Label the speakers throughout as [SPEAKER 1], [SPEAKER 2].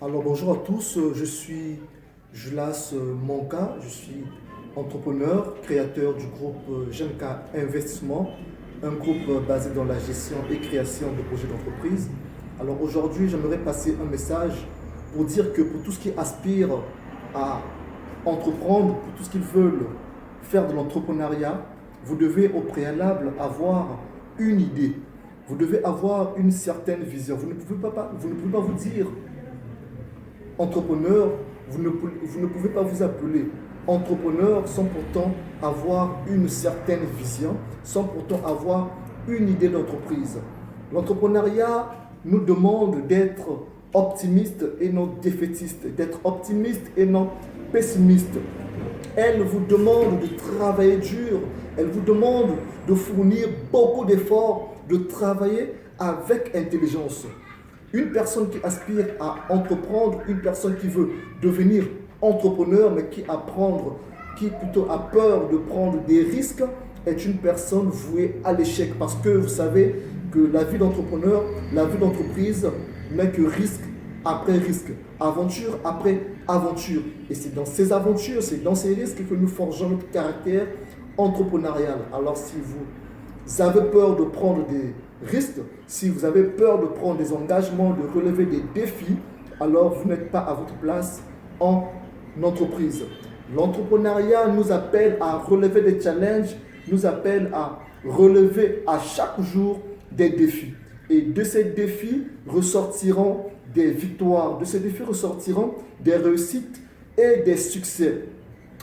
[SPEAKER 1] Alors bonjour à tous, je suis Julas Monka, je suis entrepreneur, créateur du groupe GMK Investissement, un groupe basé dans la gestion et création de projets d'entreprise. Alors aujourd'hui, j'aimerais passer un message pour dire que pour tous ceux qui aspirent à entreprendre, pour tous ceux qui veulent faire de l'entrepreneuriat, vous devez au préalable avoir une idée. Vous devez avoir une certaine vision. Vous ne pouvez pas vous dire entrepreneur, vous ne pouvez pas vous appeler entrepreneur sans pourtant avoir une certaine vision, sans pourtant avoir une idée d'entreprise. L'entrepreneuriat nous demande d'être optimiste et non défaitiste, d'être optimiste et non pessimiste. Elle vous demande de travailler dur, elle vous demande de fournir beaucoup d'efforts, de travailler avec intelligence. Une personne qui aspire à entreprendre, une personne qui veut devenir entrepreneur, mais qui plutôt a peur de prendre des risques, est une personne vouée à l'échec. Parce que vous savez que la vie d'entrepreneur, la vie d'entreprise n'est que risque après risque, aventure après aventure. Et c'est dans ces aventures, c'est dans ces risques que nous forgeons notre caractère entrepreneurial. Alors si vous avez peur de prendre des risques, si vous avez peur de prendre des engagements, de relever des défis, alors vous n'êtes pas à votre place en entreprise. L'entrepreneuriat nous appelle à relever des challenges, nous appelle à relever à chaque jour des défis. Et de ces défis ressortiront des victoires, de ces défis ressortiront des réussites et des succès.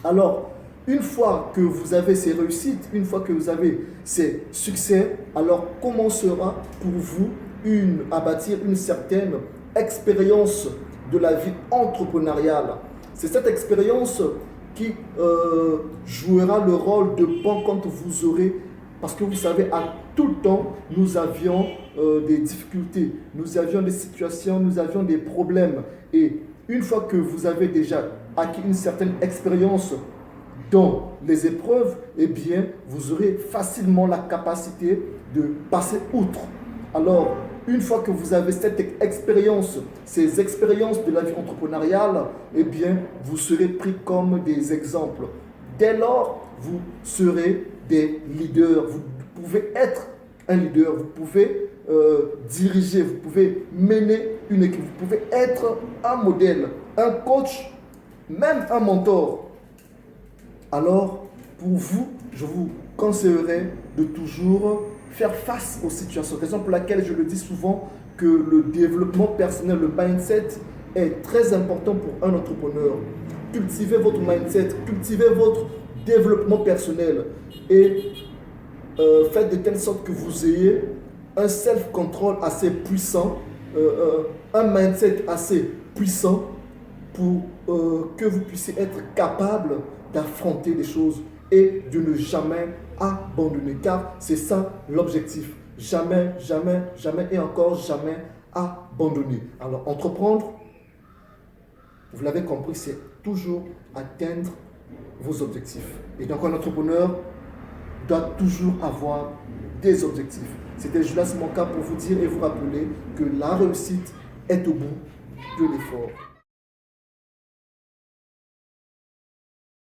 [SPEAKER 1] Alors, une fois que vous avez ces réussites, une fois que vous avez ces succès, alors commencera pour vous à bâtir une certaine expérience de la vie entrepreneuriale. C'est cette expérience qui jouera le rôle de banc quand vous aurez, parce que vous savez, à tout le temps, nous avions des difficultés, nous avions des situations, nous avions des problèmes. Et une fois que vous avez déjà acquis une certaine expérience dans les épreuves, eh bien, vous aurez facilement la capacité de passer outre. Alors, une fois que vous avez cette expérience, ces expériences de la vie entrepreneuriale, eh bien, vous serez pris comme des exemples. Dès lors, vous serez des leaders. Vous pouvez être un leader, vous pouvez diriger, vous pouvez mener une équipe, vous pouvez être un modèle, un coach, même un mentor. Alors, pour vous, je vous conseillerais de toujours faire face aux situations. Raison pour laquelle je le dis souvent que le développement personnel, le mindset est très important pour un entrepreneur. Cultivez votre mindset, cultivez votre développement personnel et faites de telle sorte que vous ayez un self-control assez puissant, un mindset assez puissant pour que vous puissiez être capable d'affronter des choses et de ne jamais abandonner. Car c'est ça l'objectif. Jamais, jamais, jamais et encore jamais abandonner. Alors, entreprendre, vous l'avez compris, c'est toujours atteindre vos objectifs. Et donc, un entrepreneur doit toujours avoir des objectifs. C'était Julas Monka pour vous dire et vous rappeler que la réussite est au bout de l'effort.